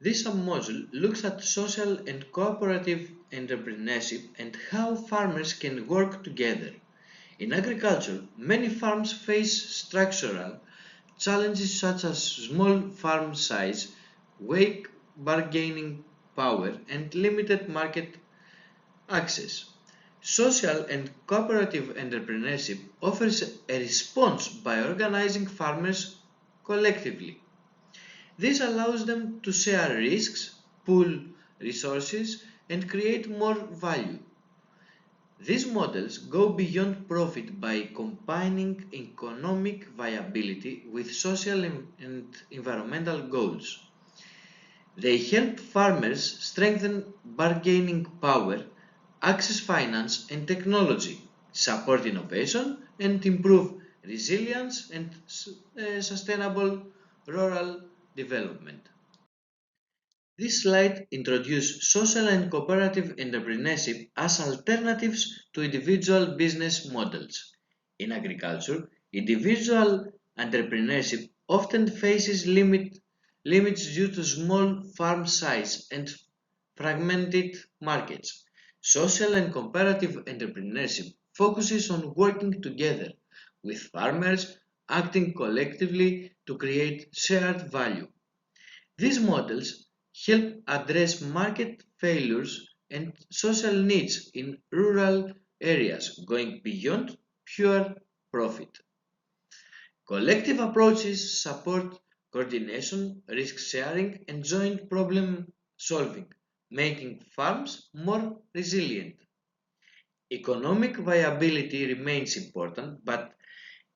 This submodule looks at social and cooperative entrepreneurship and how farmers can work together. In agriculture, many farms face structural challenges such as small farm size, weak bargaining power, and limited market access. Social and cooperative entrepreneurship offers a response by organizing farmers collectively. This allows them to share risks, pool resources, and create more value. These models go beyond profit by combining economic viability with social and environmental goals. They help farmers strengthen bargaining power, access finance and technology, support innovation, and improve resilience and sustainable rural development. This slide introduces social and cooperative entrepreneurship as alternatives to individual business models. In agriculture, individual entrepreneurship often faces limits due to small farm size and fragmented markets. Social and cooperative entrepreneurship focuses on working together, with farmers acting collectively to create shared value. These models help address market failures and social needs in rural areas, going beyond pure profit. Collective approaches support coordination, risk sharing, and joint problem solving, making farms more resilient. Economic viability remains important, but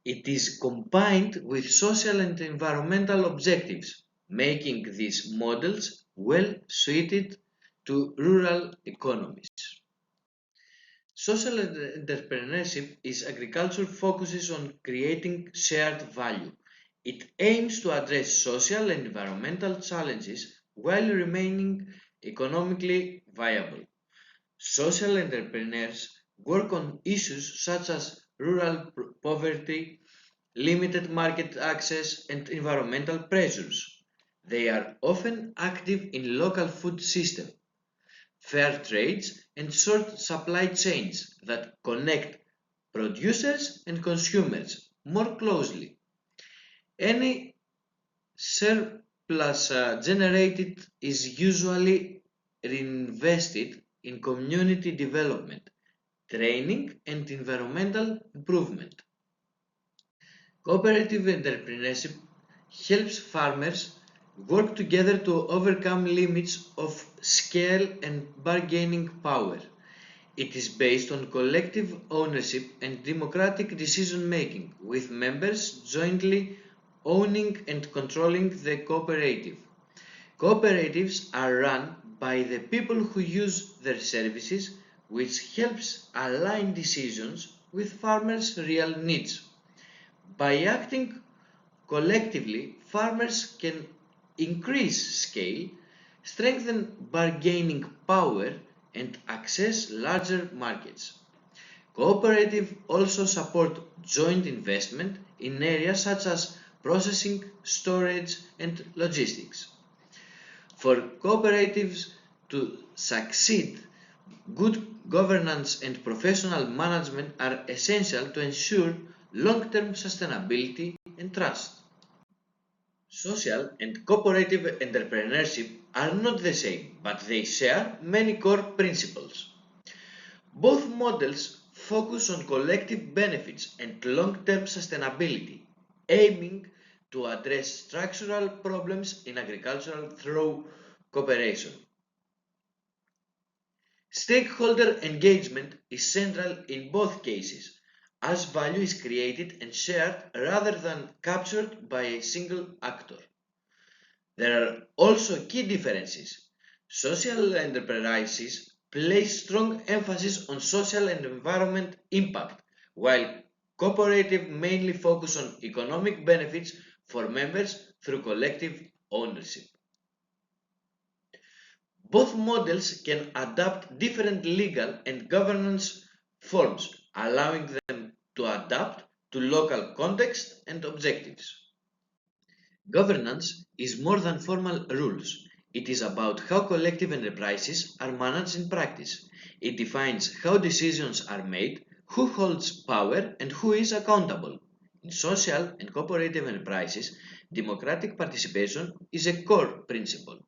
it is combined with social and environmental objectives, making these models well suited to rural economies. Social entrepreneurship is agriculture focuses on creating shared value. It aims to address social and environmental challenges while remaining economically viable. Social entrepreneurs work on issues such as rural poverty, limited market access, and environmental pressures. They are often active in local food systems, fair trades, and short supply chains that connect producers and consumers more closely. Any surplus generated is usually reinvested in community development, training, and environmental improvement. Cooperative entrepreneurship helps farmers work together to overcome limits of scale and bargaining power. It is based on collective ownership and democratic decision making, with members jointly owning and controlling the cooperative. Cooperatives are run by the people who use their services, which helps align decisions with farmers' real needs. By acting collectively, farmers can increase scale, strengthen bargaining power, and access larger markets. Cooperative also support joint investment in areas such as processing, storage, and logistics. For cooperatives to succeed, good governance and professional management are essential to ensure long-term sustainability and trust. Social and cooperative entrepreneurship are not the same, but they share many core principles. Both models focus on collective benefits and long-term sustainability, aiming to address structural problems in agriculture through cooperation. Stakeholder engagement is central in both cases, as value is created and shared rather than captured by a single actor. There are also key differences. Social enterprises place strong emphasis on social and environment impact, while cooperative mainly focus on economic benefits for members through collective ownership. Both models can adapt different legal and governance forms, allowing them to adapt to local context and objectives. Governance is more than formal rules. It is about how collective enterprises are managed in practice. It defines how decisions are made, who holds power, and who is accountable. In social and cooperative enterprises, democratic participation is a core principle.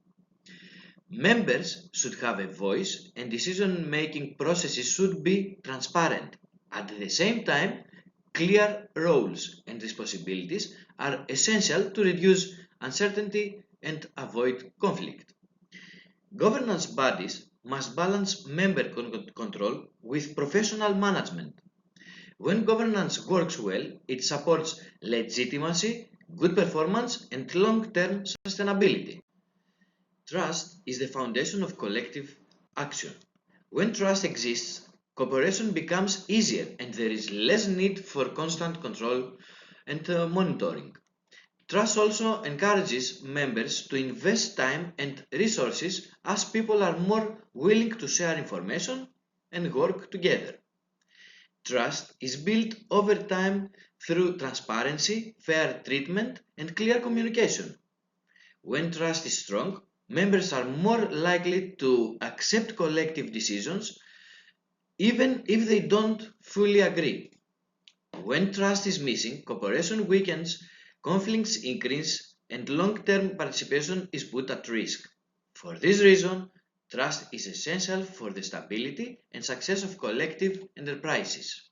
Members should have a voice and decision-making processes should be transparent. At the same time, clear roles and responsibilities are essential to reduce uncertainty and avoid conflict. Governance bodies must balance member control with professional management. When governance works well, it supports legitimacy, good performance, and long-term sustainability. Trust is the foundation of collective action. When trust exists, cooperation becomes easier and there is less need for constant control and monitoring. Trust also encourages members to invest time and resources as people are more willing to share information and work together. Trust is built over time through transparency, fair treatment, and clear communication. When trust is strong, members are more likely to accept collective decisions even if they don't fully agree. When trust is missing, cooperation weakens, conflicts increase, and long-term participation is put at risk. For this reason, trust is essential for the stability and success of collective enterprises.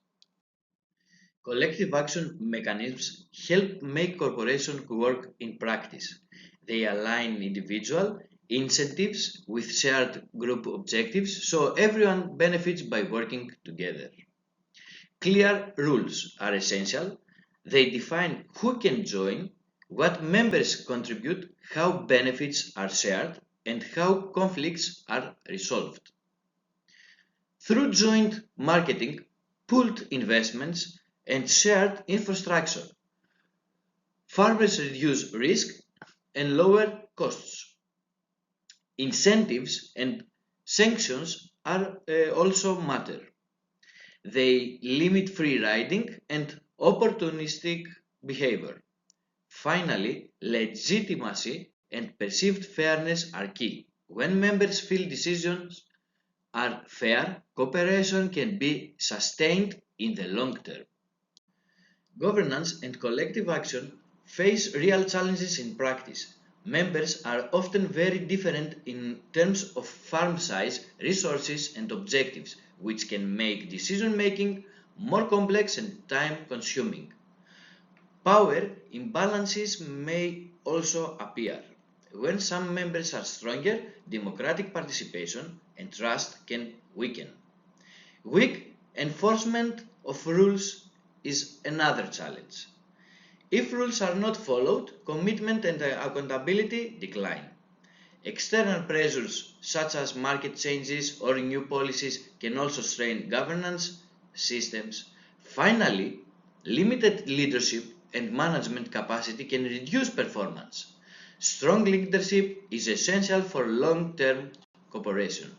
Collective action mechanisms help make corporations work in practice. They align individual incentives with shared group objectives so everyone benefits by working together. Clear rules are essential. They define who can join, what members contribute, how benefits are shared, and how conflicts are resolved. Through joint marketing, pooled investments, and shared infrastructure, farmers reduce risk and lower costs. Incentives and sanctions are also matter. They limit free riding and opportunistic behavior. Finally, legitimacy and perceived fairness are key. When members feel decisions are fair, cooperation can be sustained in the long term. Governance and collective action face real challenges in practice. Members are often very different in terms of farm size, resources, and objectives, which can make decision making more complex and time consuming. Power imbalances may also appear. When some members are stronger, democratic participation and trust can weaken. Weak enforcement of rules is another challenge. If rules are not followed, commitment and accountability decline. External pressures such as market changes or new policies can also strain governance systems. Finally, limited leadership and management capacity can reduce performance. Strong leadership is essential for long-term cooperation.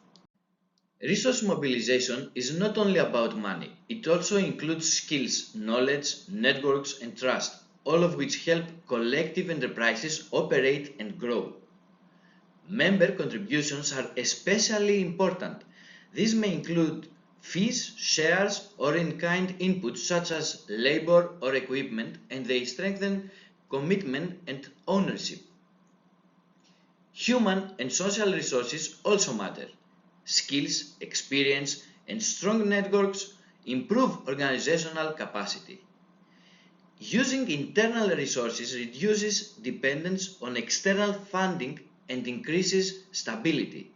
Resource mobilization is not only about money, it also includes skills, knowledge, networks, and trust, all of which help collective enterprises operate and grow. Member contributions are especially important. These may include fees, shares, or in-kind inputs such as labor or equipment, and they strengthen commitment and ownership. Human and social resources also matter. Skills, experience, and strong networks improve organizational capacity. Using internal resources reduces dependence on external funding and increases stability.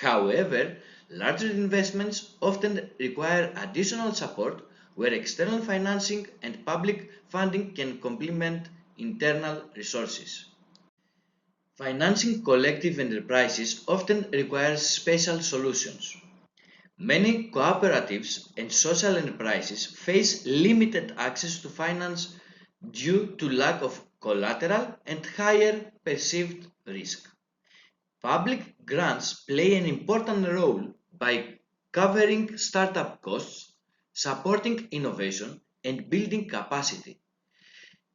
However, larger investments often require additional support where external financing and public funding can complement internal resources. Financing collective enterprises often requires special solutions. Many cooperatives and social enterprises face limited access to finance due to lack of collateral and higher perceived risk. Public grants play an important role by covering startup costs, supporting innovation, and building capacity.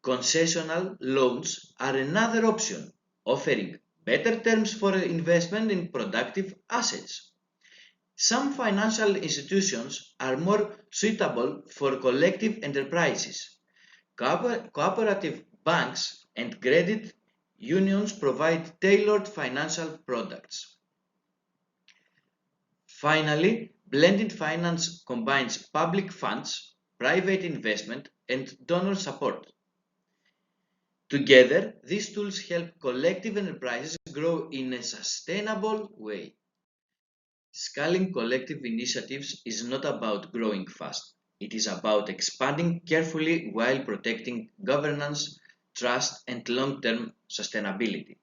Concessional loans are another option, offering better terms for investment in productive assets. Some financial institutions are more suitable for collective enterprises. Cooperative banks and credit unions provide tailored financial products. Finally, blended finance combines public funds, private investment, and donor support. Together, these tools help collective enterprises grow in a sustainable way. Scaling collective initiatives is not about growing fast. It is about expanding carefully while protecting governance, trust, and long-term sustainability.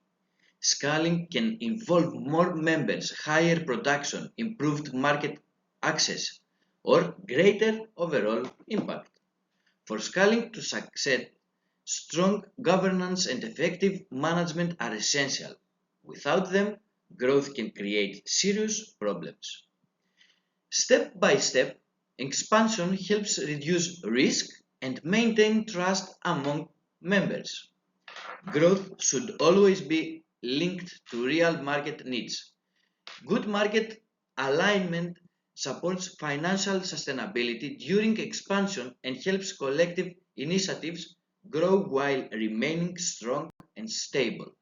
Scaling can involve more members, higher production, improved market access, or greater overall impact. For scaling to succeed, strong governance and effective management are essential. Without them, growth can create serious problems. Step by step, expansion helps reduce risk and maintain trust among members. Growth should always be linked to real market needs. Good market alignment supports financial sustainability during expansion and helps collective initiatives grow while remaining strong and stable.